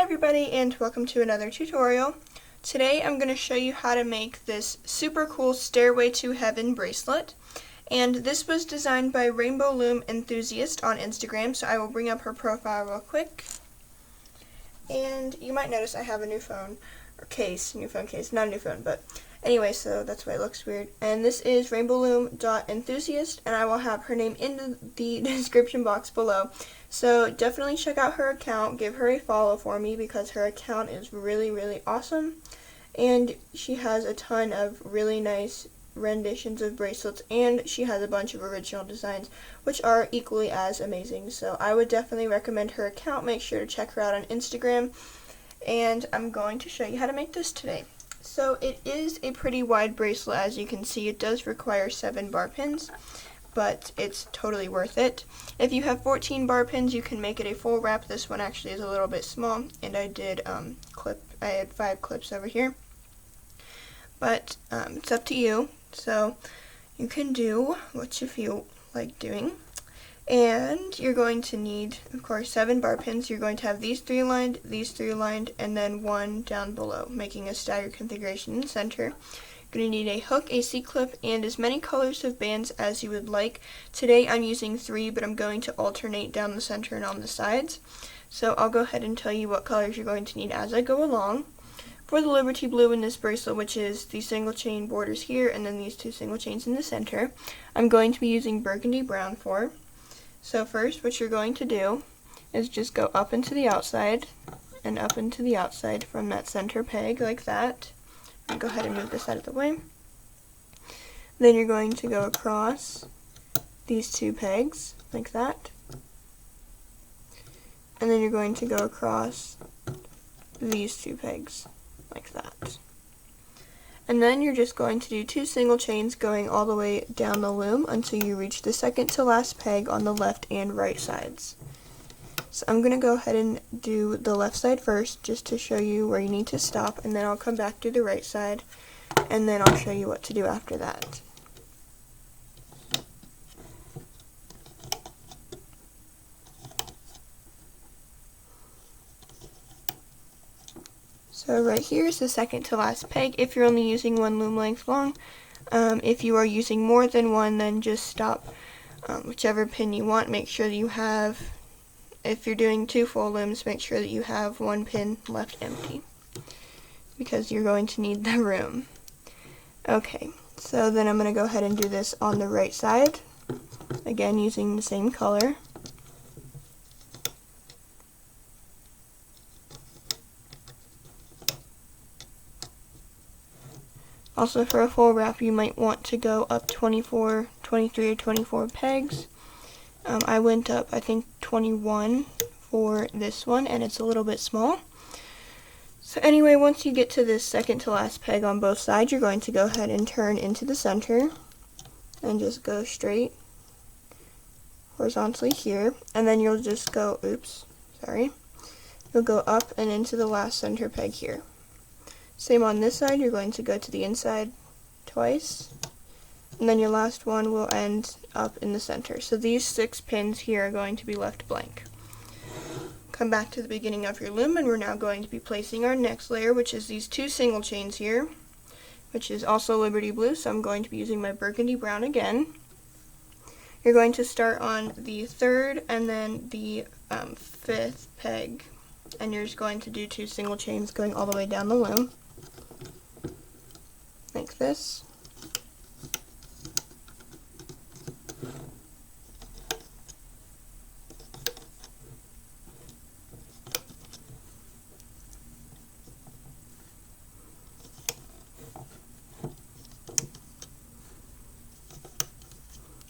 everybody, and welcome to another tutorial. Today I'm going to show you how to make this super cool Stairway to Heaven bracelet. And this was designed by Rainbow Loom Enthusiast on Instagram, so I will bring up her profile real quick. And you might notice I have a new phone, or case, new phone case, not a new phone, but anyway, so that's why it looks weird. And this is rainbowloom.enthusiast, and I will have her name in the description box below. So definitely check out her account, give her a follow for me because her account is really awesome. And she has a ton of really nice renditions of bracelets, and she has a bunch of original designs which are equally as amazing. So I would definitely recommend her account. Make sure to check her out on Instagram. And I'm going to show you how to make this today. So it is a pretty wide bracelet, as you can see. It does require 7 bar pins, but it's totally worth it. If you have 14 bar pins, you can make it a full wrap. This one actually is a little bit small, and I did I had 5 clips over here. But it's up to you, so you can do what you feel like doing. And you're going to need, of course, 7 bar pins. You're going to have these 3 lined, and then 1 down below, making a staggered configuration in the center. You're going to need a hook, a C-clip, and as many colors of bands as you would like. Today I'm using 3, but I'm going to alternate down the center and on the sides. So I'll go ahead and tell you what colors you're going to need as I go along. For the Liberty Blue in this bracelet, which is the single chain borders here, and then these 2 single chains in the center, I'm going to be using burgundy brown for. So first, what you're going to do is just go up into the outside, and up into the outside from that center peg, like that. And go ahead and move this out of the way. Then you're going to go across these 2 pegs, like that. And then you're going to go across these 2 pegs, like that. And then you're just going to do 2 single chains going all the way down the loom until you reach the second to last peg on the left and right sides. So I'm going to go ahead and do the left side first just to show you where you need to stop, and then I'll come back to the right side and then I'll show you what to do after that. So right here is the second to last peg if you're only using 1 loom length long. If you are using more than 1, then just stop whichever pin you want. Make sure that you have, if you're doing 2 full looms, make sure that you have 1 pin left empty because you're going to need the room. Okay, so then I'm going to go ahead and do this on the right side, again using the same color. Also, for a full wrap, you might want to go up 23 or 24 pegs. I went up, I think, 21 for this one, and it's a little bit small. So anyway, once you get to this second to last peg on both sides, you're going to go ahead and turn into the center and just go straight horizontally here, and then you'll just go, you'll go up and into the last center peg here. Same on this side, you're going to go to the inside twice, and then your last one will end up in the center. So these 6 pins here are going to be left blank. Come back to the beginning of your loom, and we're now going to be placing our next layer, which is these 2 single chains here, which is also Liberty Blue, so I'm going to be using my burgundy brown again. You're going to start on the 3rd and then the 5th peg, and you're just going to do 2 single chains going all the way down the loom, like this.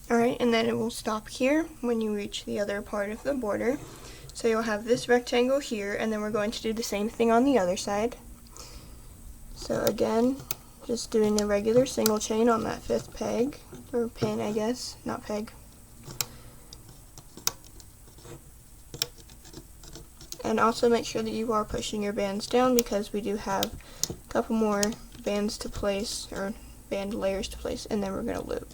Alright, and then it will stop here when you reach the other part of the border. So you'll have this rectangle here, and then we're going to do the same thing on the other side. So again, just doing a regular single chain on that 5th peg, or pin I guess, not peg. And also make sure that you are pushing your bands down because we do have a couple more bands to place, or band layers to place, and then we're going to loop.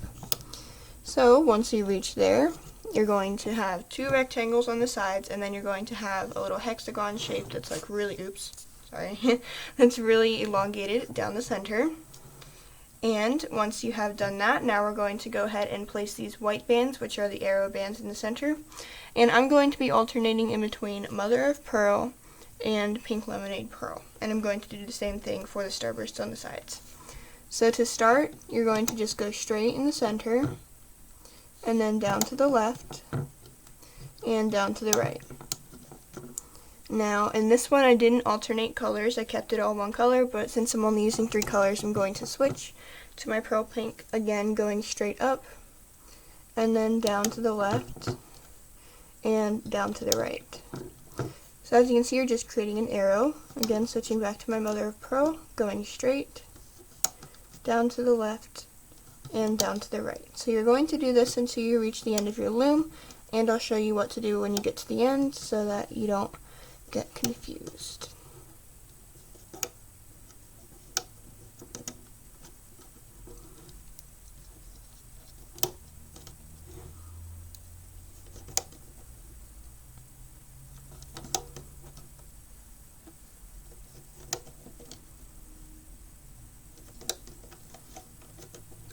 So once you reach there, you're going to have 2 rectangles on the sides, and then you're going to have a little hexagon shape that's like really, that's really elongated down the center. And once you have done that, now we're going to go ahead and place these white bands, which are the arrow bands in the center. And I'm going to be alternating in between Mother of Pearl and Pink Lemonade Pearl. And I'm going to do the same thing for the starbursts on the sides. So to start, you're going to just go straight in the center, and then down to the left, and down to the right. Now, in this one I didn't alternate colors, I kept it all one color, but since I'm only using 3 colors, I'm going to switch to my Pearl Pink, again going straight up, and then down to the left, and down to the right. So as you can see, you're just creating an arrow, again switching back to my Mother of Pearl, going straight, down to the left, and down to the right. So you're going to do this until you reach the end of your loom, and I'll show you what to do when you get to the end so that you don't get confused.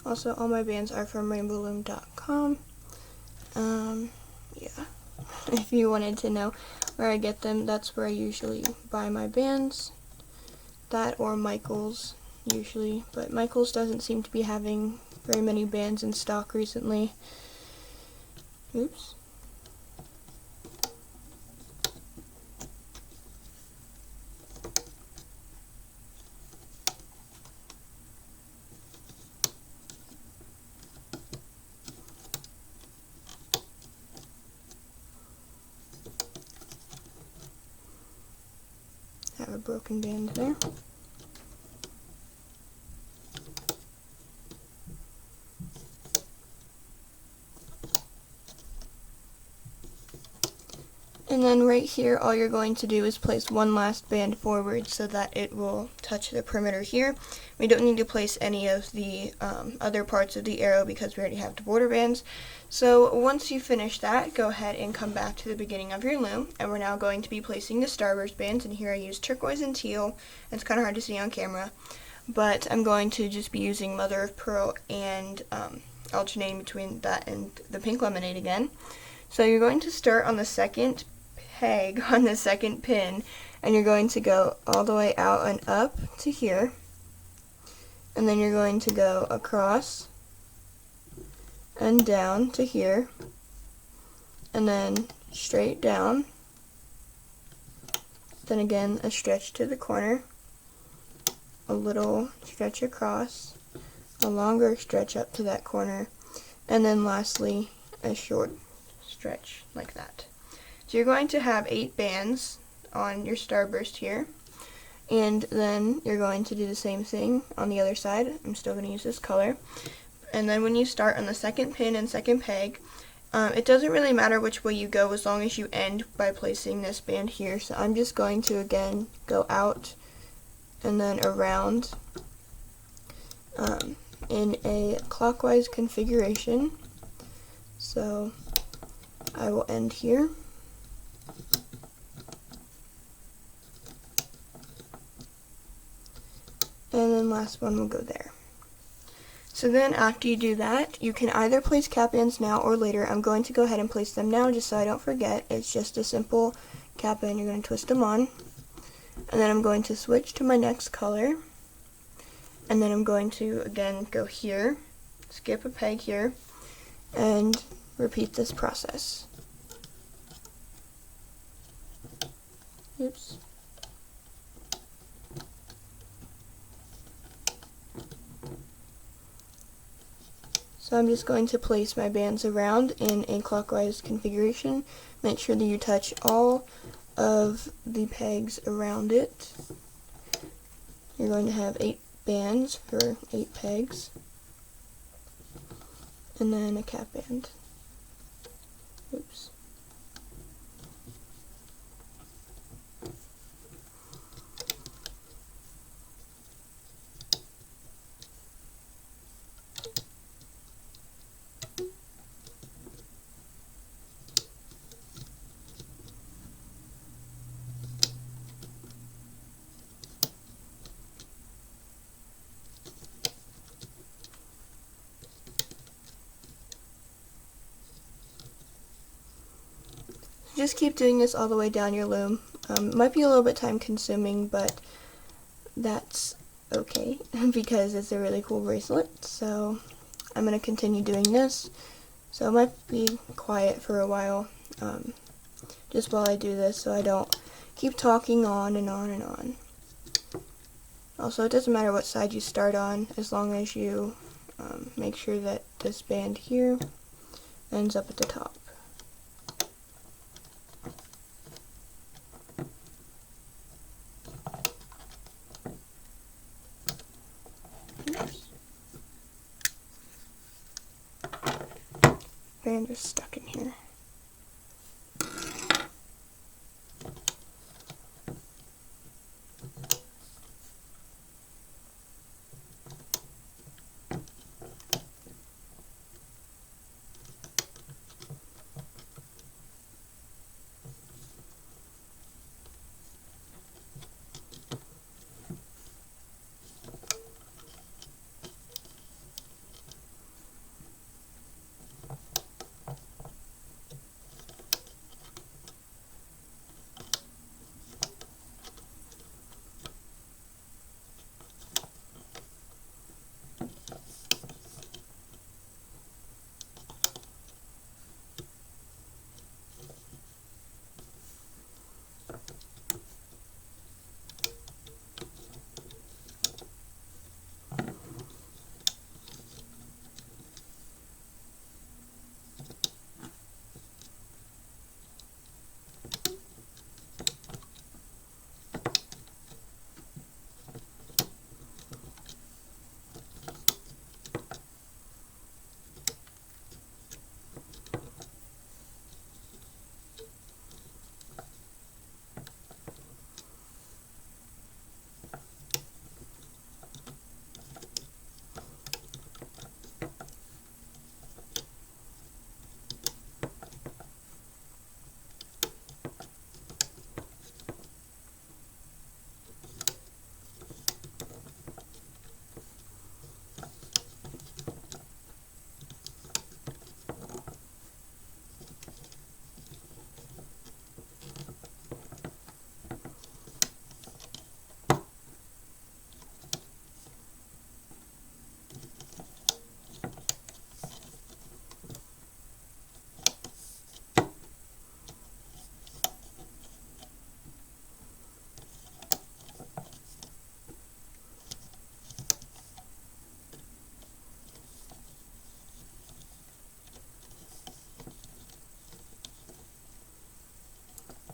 Also, all my bands are from rainbowloom.com. Yeah, if you wanted to know where I get them, that's where I usually buy my bands. That or Michaels, usually. But Michaels doesn't seem to be having very many bands in stock recently. Oops. Have a broken band there. And then right here, all you're going to do is place one last band forward so that it will touch the perimeter here. We don't need to place any of the other parts of the arrow because we already have the border bands. So once you finish that, go ahead and come back to the beginning of your loom, and we're now going to be placing the starburst bands. And here I use turquoise and teal. It's kind of hard to see on camera, but I'm going to just be using Mother of Pearl and alternating between that and the Pink Lemonade again. So you're going to start on the second peg on the second pin, and you're going to go all the way out and up to here, and then you're going to go across and down to here, and then straight down, then again a stretch to the corner, a little stretch across, a longer stretch up to that corner, and then lastly a short stretch like that. So you're going to have 8 bands on your starburst here, and then you're going to do the same thing on the other side. I'm still going to use this color. And then when you start on the second pin and second peg, it doesn't really matter which way you go as long as you end by placing this band here. So I'm just going to again go out and then around in a clockwise configuration. So I will end here. And then last one will go there. So then after you do that, you can either place cap bands now or later. I'm going to go ahead and place them now just so I don't forget. It's just a simple cap band. You're going to twist them on. And then I'm going to switch to my next color. And then I'm going to again go here, skip a peg here, and repeat this process. Oops. So I'm just going to place my bands around in a clockwise configuration. Make sure that you touch all of the pegs around it. You're going to have 8 bands for 8 pegs, and then a cap band. Oops. just keep doing this all the way down your loom. It might be a little bit time consuming, but that's okay because it's a really cool bracelet. So I'm going to continue doing this. So I might be quiet for a while just while I do this so I don't keep talking on and on and on. Also, it doesn't matter what side you start on as long as you make sure that this band here ends up at the top. Oops. Band is stuck in here.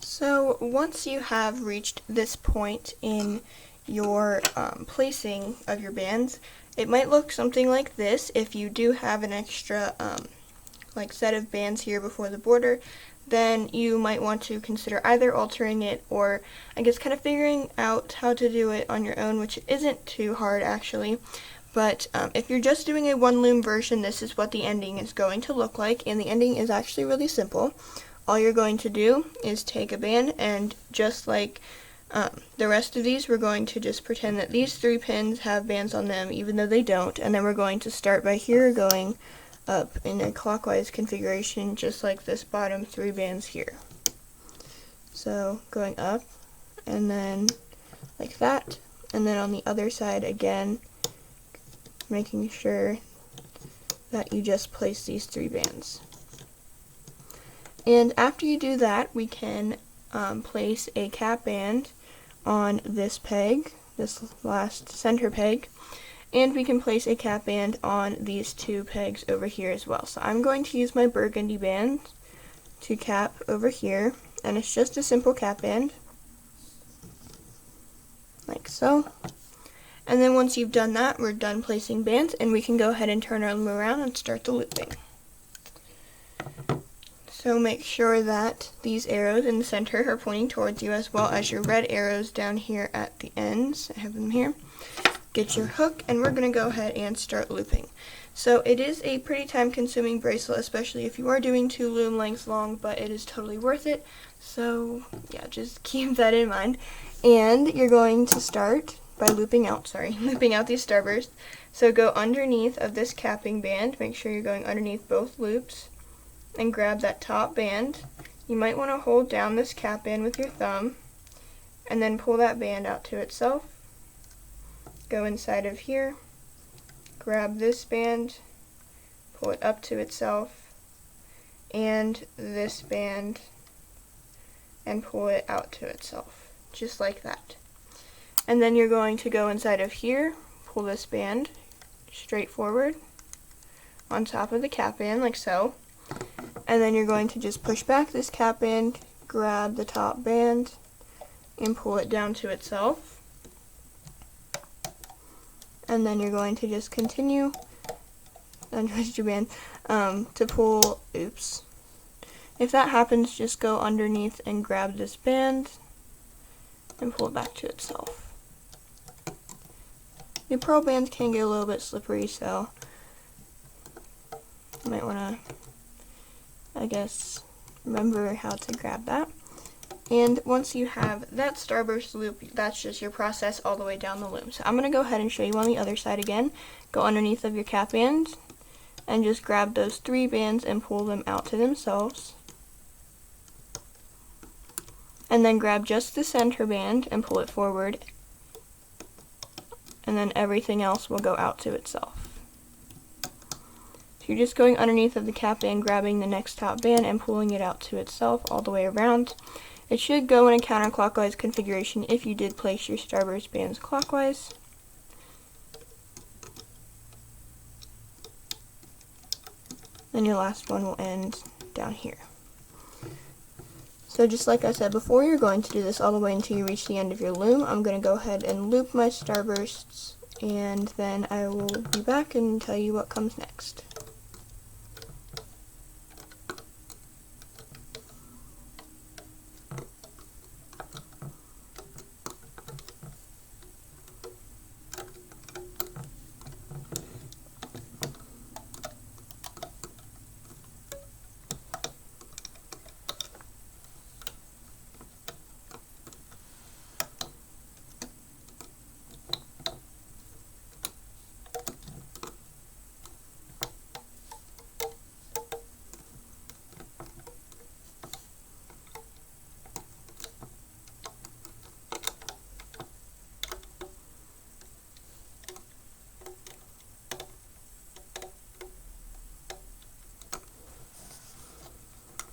So once you have reached this point in your placing of your bands, it might look something like this. If you do have an extra like set of bands here before the border, then you might want to consider either altering it or I guess kind of figuring out how to do it on your own, which isn't too hard actually. But if you're just doing a one loom version, this is what the ending is going to look like, and the ending is actually really simple. All you're going to do is take a band, and just like the rest of these, we're going to just pretend that these 3 pins have bands on them, even though they don't, and then we're going to start by here going up in a clockwise configuration, just like this bottom 3 bands here. So going up, and then like that, and then on the other side again, making sure that you just place these 3 bands. And after you do that, we can place a cap band on this peg, this last center peg, and we can place a cap band on these 2 pegs over here as well. So I'm going to use my burgundy band to cap over here, and it's just a simple cap band, like so. And then once you've done that, we're done placing bands, and we can go ahead and turn our loom around and start the looping. So make sure that these arrows in the center are pointing towards you, as well as your red arrows down here at the ends. I have them here. Get your hook, and we're going to go ahead and start looping. So it is a pretty time-consuming bracelet, especially if you are doing 2 loom lengths long, but it is totally worth it. So yeah, just keep that in mind. And you're going to start by looping out these starbursts. So go underneath of this capping band, make sure you're going underneath both loops, and grab that top band, you might want to hold down this cap band with your thumb and then pull that band out to itself. Go inside of here, grab this band, pull it up to itself, and this band, and pull it out to itself, just like that. And then you're going to go inside of here, pull this band straight forward on top of the cap band, like so. And then you're going to just push back this cap band, grab the top band, and pull it down to itself. And then you're going to just continue, untwist your band, to pull, oops. If that happens, just go underneath and grab this band and pull it back to itself. The pearl bands can get a little bit slippery, so you might want to, I guess, remember how to grab that. And once you have that starburst loop, that's just your process all the way down the loom. So I'm going to go ahead and show you on the other side again. Go underneath of your cap band and just grab those 3 bands and pull them out to themselves. And then grab just the center band and pull it forward. And then everything else will go out to itself. So you're just going underneath of the cap band, grabbing the next top band and pulling it out to itself all the way around. It should go in a counterclockwise configuration if you did place your starburst bands clockwise. Then your last one will end down here. So just like I said before, you're going to do this all the way until you reach the end of your loom. I'm going to go ahead and loop my starbursts, and then I will be back and tell you what comes next.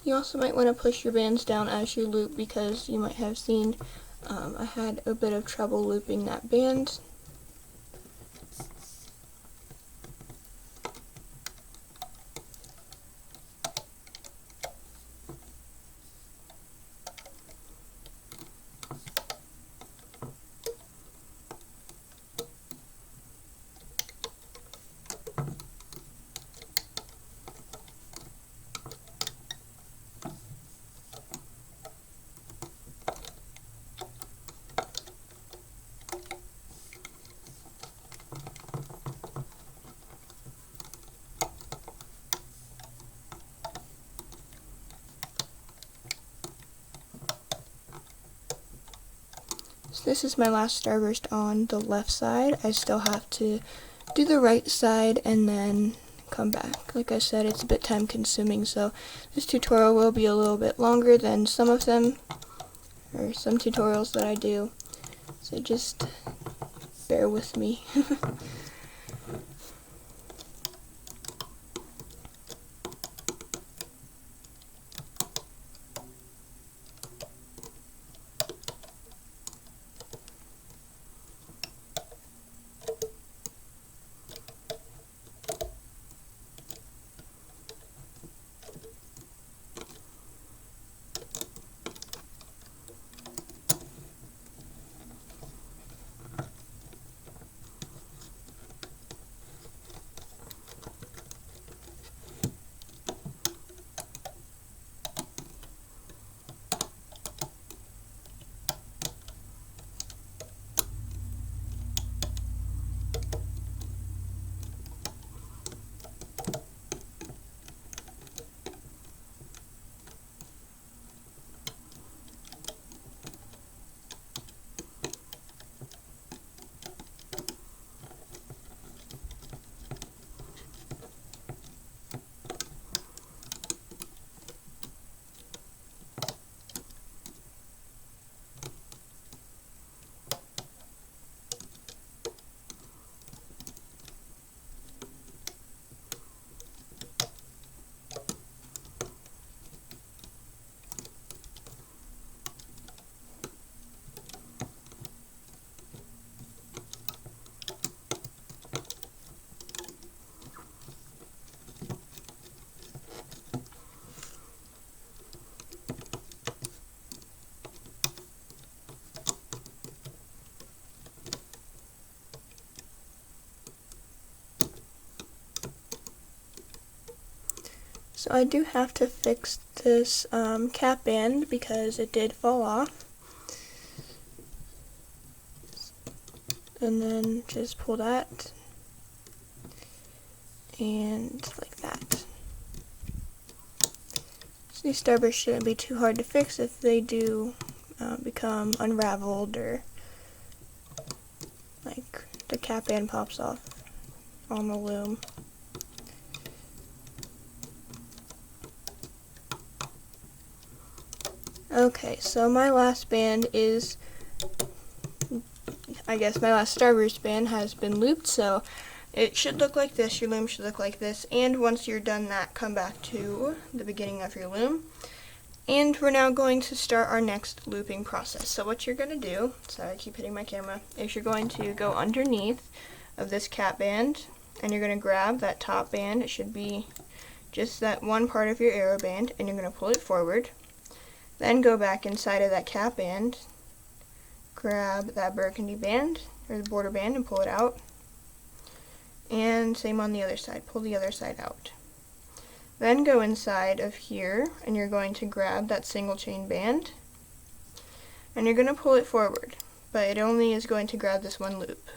You also might want to push your bands down as you loop, because you might have seen I had a bit of trouble looping that band. So this is my last starburst on the left side. I still have to do the right side and then come back. Like I said, it's a bit time consuming, so this tutorial will be a little bit longer than some of them, or some tutorials that I do. So just bear with me. So I do have to fix this cap band because it did fall off. And then just pull that, and like that. So these starbursts shouldn't be too hard to fix if they do become unraveled or like the cap band pops off on the loom. Okay, so my last band is, I guess my last starburst band has been looped, so it should look like this. Your loom should look like this, and once you're done that, come back to the beginning of your loom. And we're now going to start our next looping process. So what you're going to do, sorry I keep hitting my camera, is you're going to go underneath of this cap band, and you're going to grab that top band. It should be just that one part of your arrow band, and you're going to pull it forward. Then go back inside of that cap band, grab that burgundy band, or the border band, and pull it out. And same on the other side, pull the other side out. Then go inside of here, and you're going to grab that single chain band, and you're going to pull it forward, but it only is going to grab this one loop.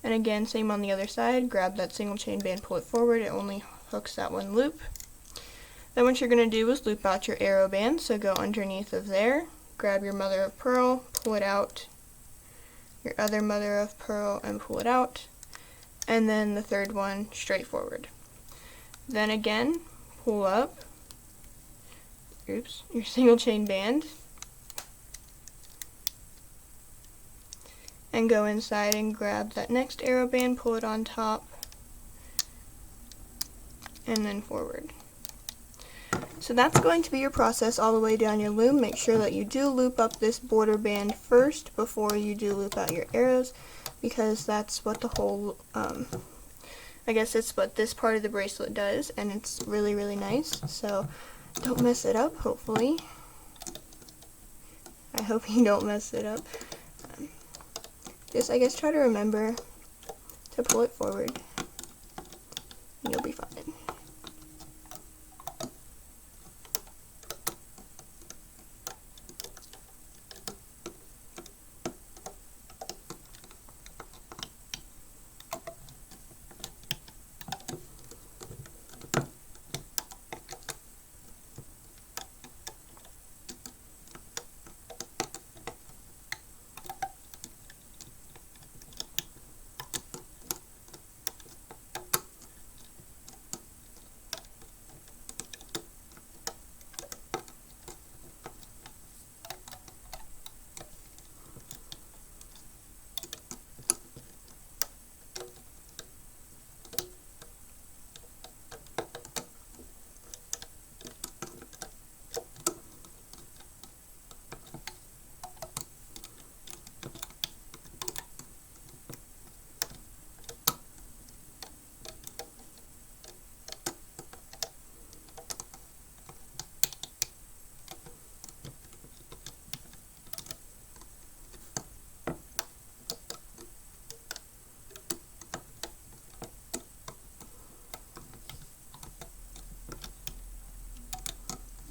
And again, same on the other side, grab that single chain band, pull it forward, it only hooks that one loop. Then what you're going to do is loop out your arrow band, so go underneath of there, grab your mother of pearl, pull it out, your other mother of pearl, and pull it out, and then the third one straight forward. Then again, pull up, your single chain band, and go inside and grab that next arrow band, pull it on top, and then forward. So that's going to be your process all the way down your loom. Make sure that you do loop up this border band first before you do loop out your arrows, because that's what the whole, I guess it's what this part of the bracelet does, and it's really, really nice. So don't mess it up, hopefully. I hope you don't mess it up. Just, I guess, try to remember to pull it forward, and you'll be fine.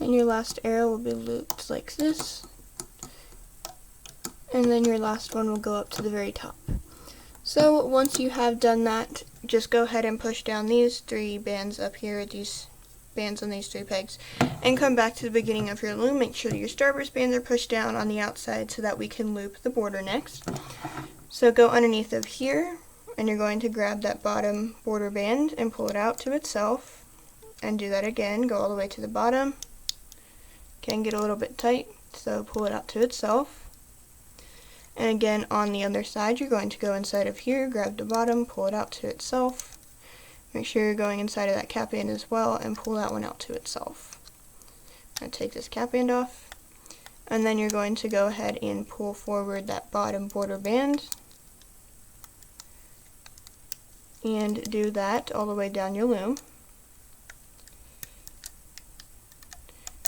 And your last arrow will be looped like this, and then your last one will go up to the very top. So once you have done that, just go ahead and push down these 3 bands up here, these bands on these 3 pegs, and come back to the beginning of your loom. Make sure that your starburst bands are pushed down on the outside so that we can loop the border next. So go underneath of here, and you're going to grab that bottom border band and pull it out to itself, and do that again. Go all the way to the bottom. Can get a little bit tight, so pull it out to itself. And again, on the other side, you're going to go inside of here, grab the bottom, pull it out to itself. Make sure you're going inside of that cap band as well, and pull that one out to itself. I'm going to take this cap band off, and then you're going to go ahead and pull forward that bottom border band, and do that all the way down your loom.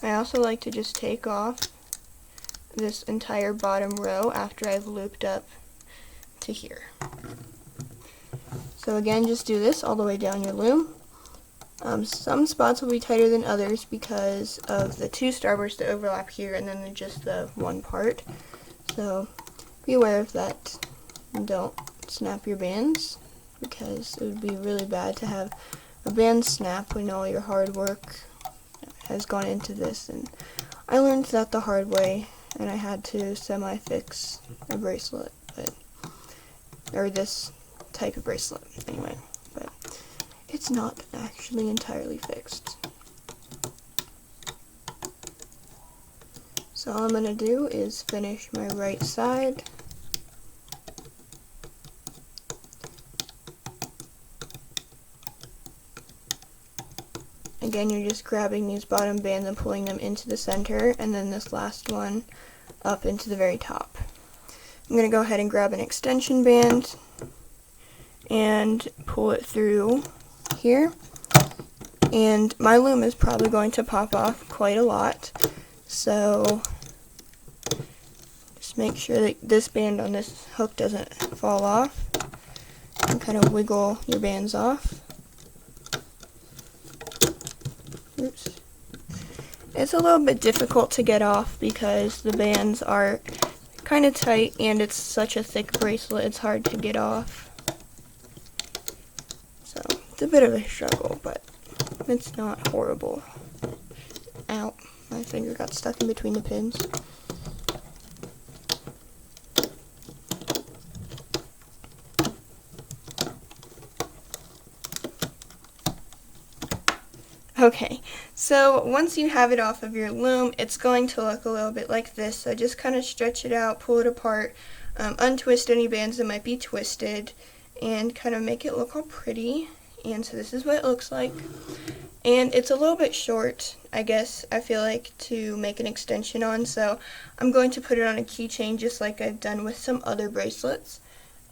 I also like to just take off this entire bottom row after I've looped up to here. So again, just do this all the way down your loom, Some spots will be tighter than others because of the two starbursts that overlap here and then just the one part. So be aware of that. Don't snap your bands because it would be really bad to have a band snap when all your hard work has gone into this. And I learned that the hard way, and I had to semi-fix a bracelet, or this type of bracelet anyway, but it's not actually entirely fixed. So all I'm going to do is finish my right side. Again, you're just grabbing these bottom bands and pulling them into the center, and then this last one up into the very top. I'm going to go ahead and grab an extension band and pull it through here. And my loom is probably going to pop off quite a lot, so just make sure that this band on this hook doesn't fall off, and kind of wiggle your bands off. Oops. It's a little bit difficult to get off because the bands are kind of tight and it's such a thick bracelet, it's hard to get off. So it's a bit of a struggle, but it's not horrible. Ow, my finger got stuck in between the pins. Okay, so once you have it off of your loom, it's going to look a little bit like this. So just kind of stretch it out, pull it apart, untwist any bands that might be twisted, and kind of make it look all pretty. And so this is what it looks like. And it's a little bit short, I guess, I feel like, to make an extension on. So I'm going to put it on a keychain just like I've done with some other bracelets.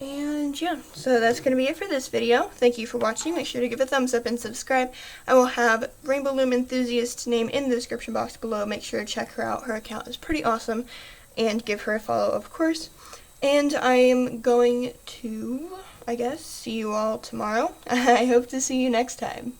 And yeah, so that's going to be it for this video. Thank you for watching. Make sure to give a thumbs up and subscribe. I will have Rainbow Loom Enthusiast's name in the description box below. Make sure to check her out. Her account is pretty awesome. And give her a follow, of course. And I am going to, I guess, see you all tomorrow. I hope to see you next time.